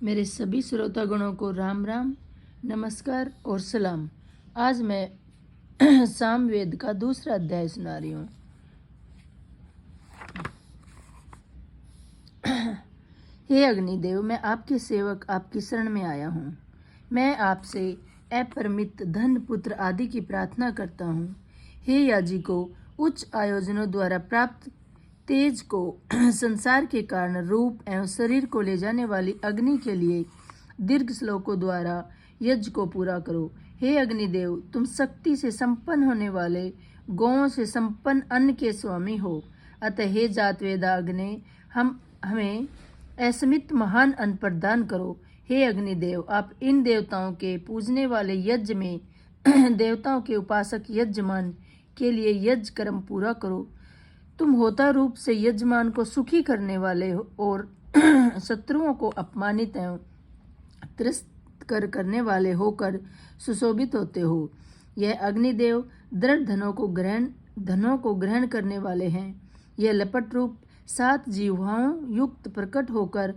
मेरे सभी श्रोतागणों को राम राम, नमस्कार और सलाम। आज मैं सामवेद का दूसरा अध्याय सुना रही हूँ। हे अग्निदेव, मैं आपके सेवक आपकी शरण में आया हूँ। मैं आपसे अपरिमित धन, पुत्र आदि की प्रार्थना करता हूँ। हे याजी को, उच्च आयोजनों द्वारा प्राप्त तेज को संसार के कारण रूप एवं शरीर को ले जाने वाली अग्नि के लिए दीर्घ श्लोकों द्वारा यज्ञ को पूरा करो। हे अग्निदेव, तुम शक्ति से संपन्न होने वाले, गौओं से संपन्न अन्न के स्वामी हो। अतः हे जातवेदा अग्नि, हमें असमित महान अन्न प्रदान करो। हे अग्निदेव, आप इन देवताओं के पूजने वाले यज्ञ में देवताओं के उपासक यजमान के लिए यज्ञ कर्म पूरा करो। तुम होता रूप से यजमान को सुखी करने वाले हो और शत्रुओं को अपमानित एवं तिरस्कार करने वाले होकर सुशोभित होते हो। यह अग्निदेव दृढ़ धनों को ग्रहण करने वाले हैं। यह लपट रूप 7 जिह्वाओं युक्त प्रकट होकर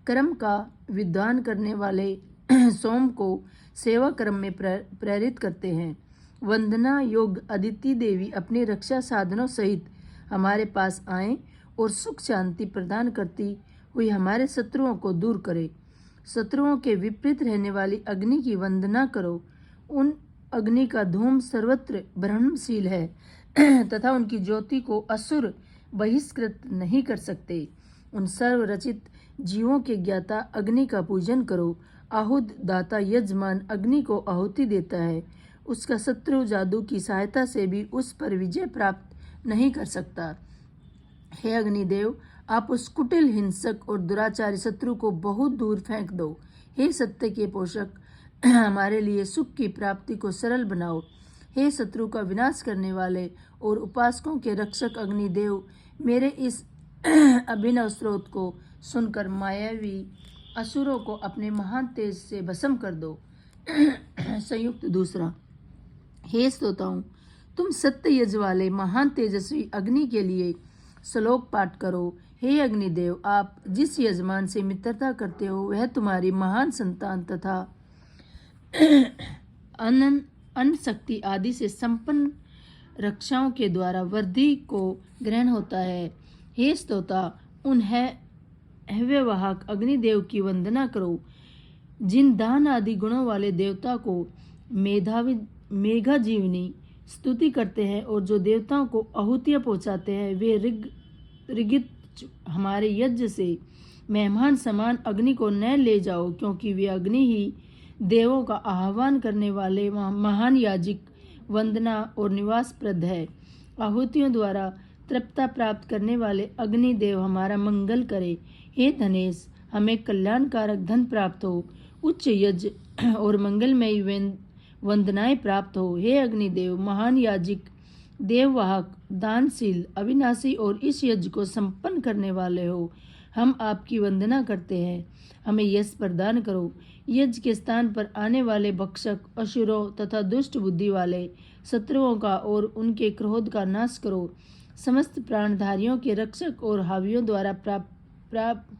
कर्म का विद्वान करने वाले सोम को सेवा कर्म में प्रेरित करते हैं। वंदना योग्य अदिति देवी अपनी रक्षा साधनों सहित हमारे पास आए और सुख शांति प्रदान करती हुई हमारे शत्रुओं को दूर करे। शत्रुओं के विपरीत रहने वाली अग्नि की वंदना करो। उन अग्नि का धूम सर्वत्र ब्रह्मशील है तथा उनकी ज्योति को असुर बहिष्कृत नहीं कर सकते। उन सर्व रचित जीवों के ज्ञाता अग्नि का पूजन करो। आहुत दाता यजमान अग्नि को आहुति देता है। उसका शत्रु जादू की सहायता से भी उस पर विजय प्राप्त नहीं कर सकता। हे अग्निदेव, आप उस कुटिल, हिंसक और दुराचारी शत्रु को बहुत दूर फेंक दो। हे सत्य के पोषक, हमारे लिए सुख की प्राप्ति को सरल बनाओ। हे शत्रु का विनाश करने वाले और उपासकों के रक्षक अग्निदेव, मेरे इस अभिनव स्रोत को सुनकर मायावी असुरों को अपने महान तेज से भस्म कर दो। संयुक्त दूसरा। हे श्रोताओं, तुम सत्य यज वाले महान तेजस्वी अग्नि के लिए श्लोक पाठ करो। हे अग्निदेव, आप जिस यजमान से मित्रता करते हो वह तुम्हारी महान संतान तथा अन्न शक्ति आदि से संपन्न रक्षाओं के द्वारा वृद्धि को ग्रहण होता है। हे स्तोता, उन हव्यवाहक अग्निदेव की वंदना करो जिन दान आदि गुणों वाले देवता को मेघा जीवनी स्तुति करते हैं और जो देवताओं को आहुतियाँ पहुँचाते हैं। वे ऋगित हमारे यज्ञ से मेहमान समान अग्नि को न ले जाओ, क्योंकि वे अग्नि ही देवों का आह्वान करने वाले महान याजिक, वंदना और निवास प्रद है। आहुतियों द्वारा तृप्तता प्राप्त करने वाले अग्निदेव हमारा मंगल करे। हे धनेश, हमें कल्याणकारक धन प्राप्त हो, उच्च यज्ञ और मंगलमयी वंदनाएं प्राप्त हो। हे अग्निदेव, महान याजिक, देववाहक, दानशील, अविनाशी और इस यज्ञ को संपन्न करने वाले हो, हम आपकी वंदना करते हैं। हमें यश प्रदान करो। यज्ञ के स्थान पर आने वाले भक्षक, असुरों तथा दुष्ट बुद्धि वाले शत्रुओं का और उनके क्रोध का नाश करो। समस्त प्राणधारियों के रक्षक और हावियों द्वारा प्राप्त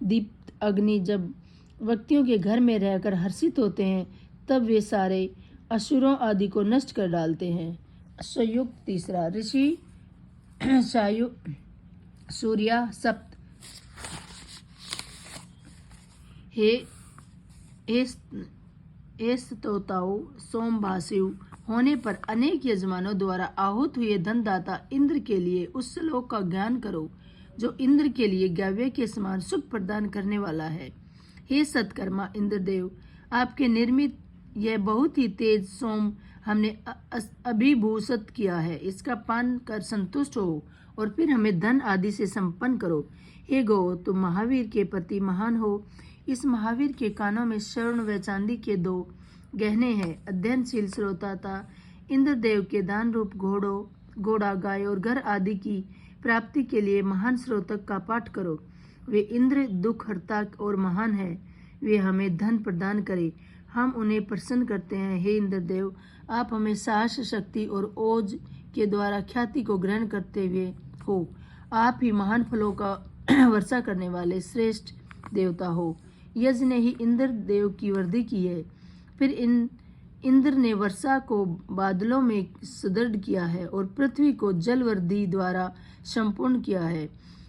दीप्त अग्नि जब व्यक्तियों के घर में रहकर हर्षित होते हैं, तब वे सारे असुरों आदि को नष्ट कर डालते हैं। संयुक्त तीसरा। ऋषि सायु सूर्या सप्त। हे स्तोताओं, सोमभाषिव होने पर अनेक यजमानों द्वारा आहूत हुए धनदाता इंद्र के लिए उस श्लोक का ज्ञान करो जो इंद्र के लिए गव्य के समान सुख प्रदान करने वाला है। हे सत्कर्मा इंद्रदेव, आपके निर्मित यह बहुत ही तेज सोम हमने अभिभूषित किया है। इसका पान कर संतुष्ट हो और फिर हमें धन आदि से संपन्न करो। हे गौ, तुम महावीर के प्रति महान हो। इस महावीर के कानों में स्वर्ण व चांदी के 2 गहने हैं। अध्ययनशील श्रोता इंद्रदेव के दान रूप घोड़ा, गाय और घर आदि की प्राप्ति के लिए महान श्रोतक का पाठ करो। वे इंद्र दुख हर्ता और महान है। वे हमें धन प्रदान करे, हम उन्हें प्रसन्न करते हैं। हे इंद्रदेव, आप हमें साहस, शक्ति और ओज के द्वारा ख्याति को ग्रहण करते हुए हो। आप ही महान फलों का वर्षा करने वाले श्रेष्ठ देवता हो। यज्ञ ने ही इंद्र देव की वृद्धि की है। फिर इंद्र ने वर्षा को बादलों में सुदृढ़ किया है और पृथ्वी को जल वृद्धि द्वारा संपूर्ण किया है।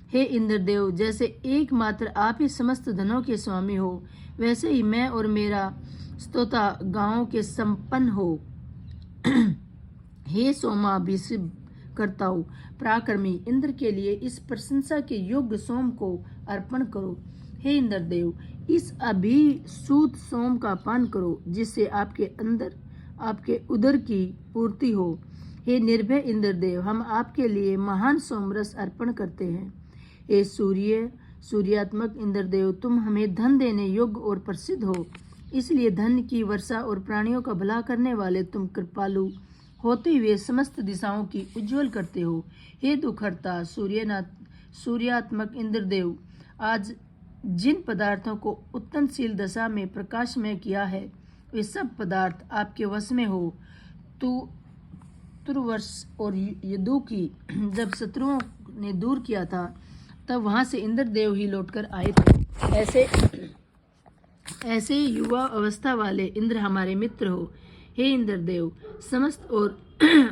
हे इंद्रदेव, जैसे एकमात्र आप ही समस्त धनों के स्वामी हो, वैसे ही मैं और मेरा स्तोता गांवों के संपन्न हो। हे सोमा अभिषेक करताओ, पराक्रमी इंद्र के लिए इस प्रशंसा के योग्य सोम को अर्पण करो। हे इंद्रदेव, इस अभिसूत सोम का पान करो, जिससे आपके उदर की पूर्ति हो। हे निर्भय इंद्रदेव, हम आपके लिए महान सोमरस अर्पण करते हैं। हे सूर्यात्मक इंद्रदेव, तुम हमें धन देने योग्य और प्रसिद्ध हो, इसलिए धन की वर्षा और प्राणियों का भला करने वाले तुम कृपालु होते हुए समस्त दिशाओं की उज्ज्वल करते हो। हे दुखहर्ता सूर्यात्मक इंद्रदेव, आज जिन पदार्थों को उत्तनशील दशा में प्रकाशमय किया है, वे सब पदार्थ आपके वश में हो। तुर्वर्ष और यदु की जब शत्रुओं ने दूर किया था, तब वहां से इंद्रदेव ही लौटकर आए थे। ऐसे युवा अवस्था वाले इंद्र हमारे मित्र हो। हे इंद्रदेव, समस्त और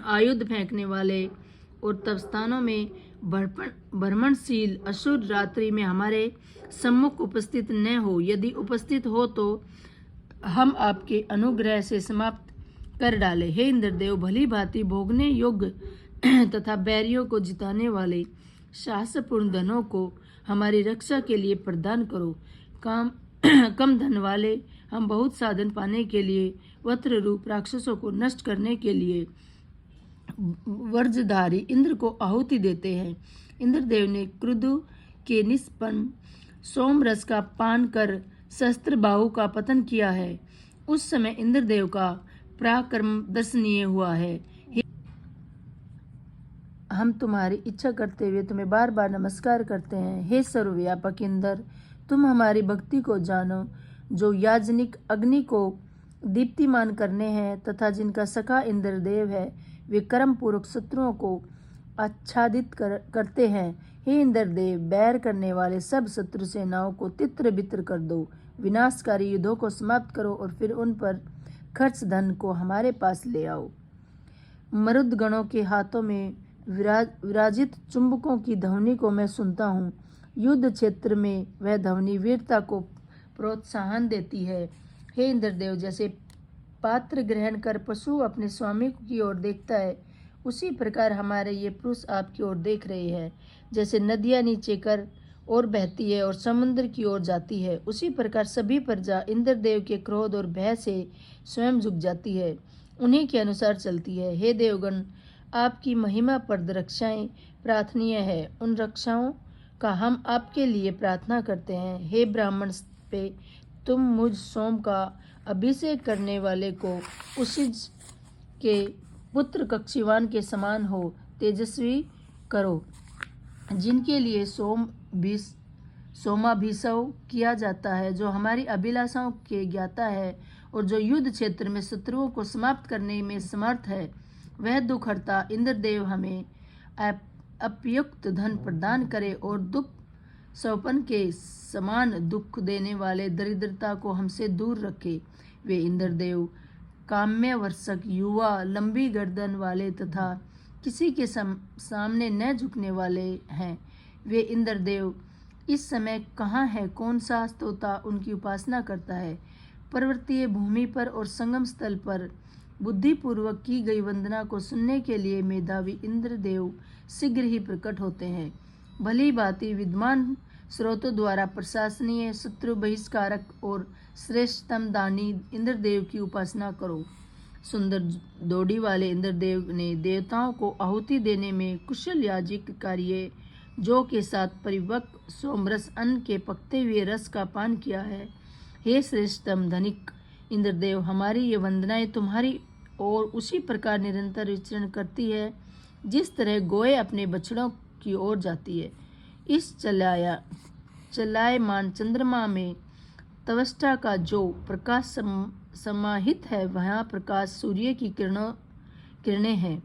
आयुध फेंकने वाले और तब स्थानों में भ्रमणशील असुर रात्रि में हमारे सम्मुख उपस्थित न हो। यदि उपस्थित हो तो हम आपके अनुग्रह से समाप्त कर डाले। हे इंद्रदेव, भली भांति भोगने योग्य तथा बैरियों को जिताने वाले साहसपूर्ण धनों को हमारी रक्षा के लिए प्रदान करो। कम धन वाले हम बहुत साधन पाने के लिए वज्र रूप राक्षसों को नष्ट करने के लिए वज्रधारी इंद्र को आहुति देते हैं। इंद्रदेव ने क्रुद्ध के निष्पन्न सोमरस का पान कर शस्त्र बाहु का पतन किया है। उस समय इंद्रदेव का पराक्रम दर्शनीय हुआ है। हम तुम्हारी इच्छा करते हुए तुम्हें बार बार नमस्कार करते हैं। हे सर्वव्यापक इंद्र, तुम हमारी भक्ति को जानो, जो याजनिक अग्नि को दीप्तिमान करने हैं तथा जिनका सखा इंद्रदेव है, वे कर्म पूर्वक शत्रुओं को आच्छादित करते हैं। हे इंद्रदेव, बैर करने वाले सब शत्रु सेनाओं को तित्र बित्र कर दो, विनाशकारी युद्धों को समाप्त करो और फिर उन पर खर्च धन को हमारे पास ले आओ। मरुदगणों के हाथों में विराजित चुंबकों की ध्वनि को मैं सुनता हूँ। युद्ध क्षेत्र में वह ध्वनि वीरता को प्रोत्साहन देती है। हे इंद्रदेव, जैसे पात्र ग्रहण कर पशु अपने स्वामी की ओर देखता है, उसी प्रकार हमारे ये पुरुष आपकी ओर देख रहे हैं। जैसे नदियाँ नीचे कर और बहती है और समुद्र की ओर जाती है, उसी प्रकार सभी प्रजा इंद्रदेव के क्रोध और भय से स्वयं झुक जाती है, उन्हीं के अनुसार चलती है। हे देवगण, आपकी महिमाप्रद रक्षाएं प्रार्थनीय है, उन रक्षाओं का हम आपके लिए प्रार्थना करते हैं। हे ब्राह्मण पे, तुम मुझ सोम का अभिषेक करने वाले को उसिज के पुत्र कक्षीवान के समान हो तेजस्वी करो, जिनके लिए सोमाभिषेक किया जाता है, जो हमारी अभिलाषाओं के ज्ञाता है और जो युद्ध क्षेत्र में शत्रुओं को समाप्त करने में समर्थ है। वह दुखहर्ता इंद्रदेव हमें उपयुक्त धन प्रदान करे और दुख सौपन के समान दुख देने वाले दरिद्रता को हमसे दूर रखे। वे इंद्रदेव काम्य वर्षक, युवा, लंबी गर्दन वाले तथा किसी के सामने न झुकने वाले हैं। वे इंद्रदेव इस समय कहाँ है? कौन सा स्तोता उनकी उपासना करता है? पर्वतीय भूमि पर और संगम स्थल पर बुद्धिपूर्वक की गई वंदना को सुनने के लिए मेधावी इंद्रदेव शीघ्र ही प्रकट होते हैं। भली भांति विद्वान स्रोतों द्वारा प्रशंसनीय, शत्रु बहिष्कारक और श्रेष्ठतम दानी इंद्रदेव की उपासना करो। सुंदर डोडी वाले इंद्रदेव ने देवताओं को आहुति देने में कुशल याजिक कार्य जो के साथ परिपक्व सोमरस अन्न के पकते हुए रस का पान किया है। हे श्रेष्ठतम धनिक इंद्रदेव, हमारी ये वंदनाएं तुम्हारी ओर उसी प्रकार निरंतर विचरण करती है जिस तरह गोए अपने बछड़ों की ओर जाती है। इस चलायमान चंद्रमा में तवष्टा का जो प्रकाश समाहित है, वहाँ प्रकाश सूर्य की किरणें हैं।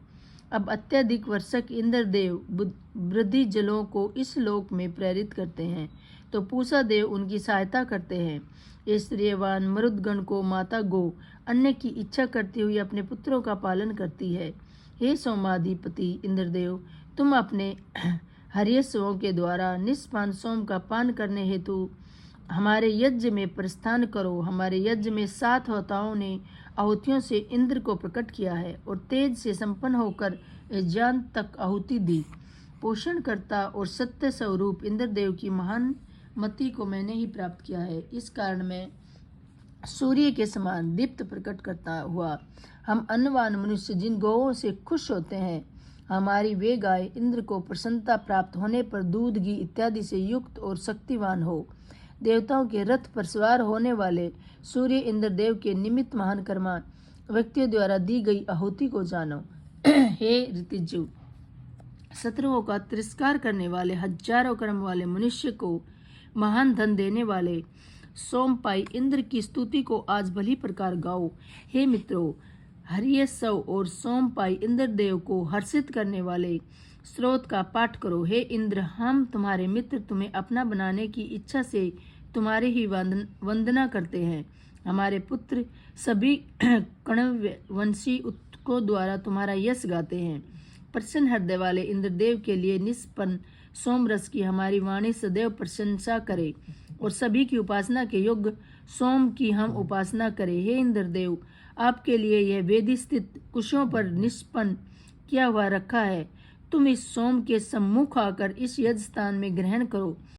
अब अत्यधिक वर्षक इंद्रदेव वृद्धि जलों को इस लोक में प्रेरित करते हैं, तो तो पूषा देव उनकी सहायता करते हैं। स्त्रीवान मरुदगण को माता गो अन्य की इच्छा करती हुई अपने पुत्रों का पालन करती है। हे सोमाधिपति इंद्रदेव, तुम अपने हर्यस्वों के द्वारा निष्पान सोम का पान करने हेतु हमारे यज्ञ में प्रस्थान करो। हमारे यज्ञ में 7 होताओं ने आहुतियों से इंद्र को प्रकट किया है और तेज से संपन्न होकर ज्ञान तक आहुति दी। पोषणकर्ता और सत्य स्वरूप इंद्रदेव की महान मति को मैंने ही प्राप्त किया है। इस कारण मैं सूर्य के समान दीप्त प्रकट करता हुआ हम अन्नवान मनुष्य जिन गौओं से खुश होते हैं, हमारी वे गाय इंद्र को प्रसन्नता प्राप्त होने पर दूध घी इत्यादि से युक्त और शक्तिवान हो। देवताओं के रथ पर सवार होने वाले सूर्य इंद्रदेव के निमित्त महान कर्मा व्यक्तियों द्वारा दी गई आहुति को जानो। हे ऋतिजु, शत्रुओं का तिरस्कार करने वाले हजारों कर्म वाले मनुष्य को महान धन देने वाले सोमपाई इंद्र की स्तुति को आज भली प्रकार गाओ। हे मित्रों, हरियसव और सोमपाई इंद्रदेव को हर्षित करने वाले स्रोत का पाठ करो। हे इंद्र, हम तुम्हारे मित्र तुम्हें अपना बनाने की इच्छा से तुम्हारी ही वंदना करते हैं। हमारे पुत्र सभी कण्ववंशी उत्कों द्वारा तुम्हारा यश गाते हैं। प्रसन्न हृदय वाले इंद्रदेव के लिए निष्पन्न सोमरस की हमारी वाणी सदैव प्रशंसा करे और सभी की उपासना के योग्य सोम की हम उपासना करें। हे इंद्रदेव, आपके लिए यह वेदी स्थित कुशों पर निष्पन्न किया हुआ रखा है। तुम इस सोम के सम्मुख आकर इस यज्ञ स्थान में ग्रहण करो।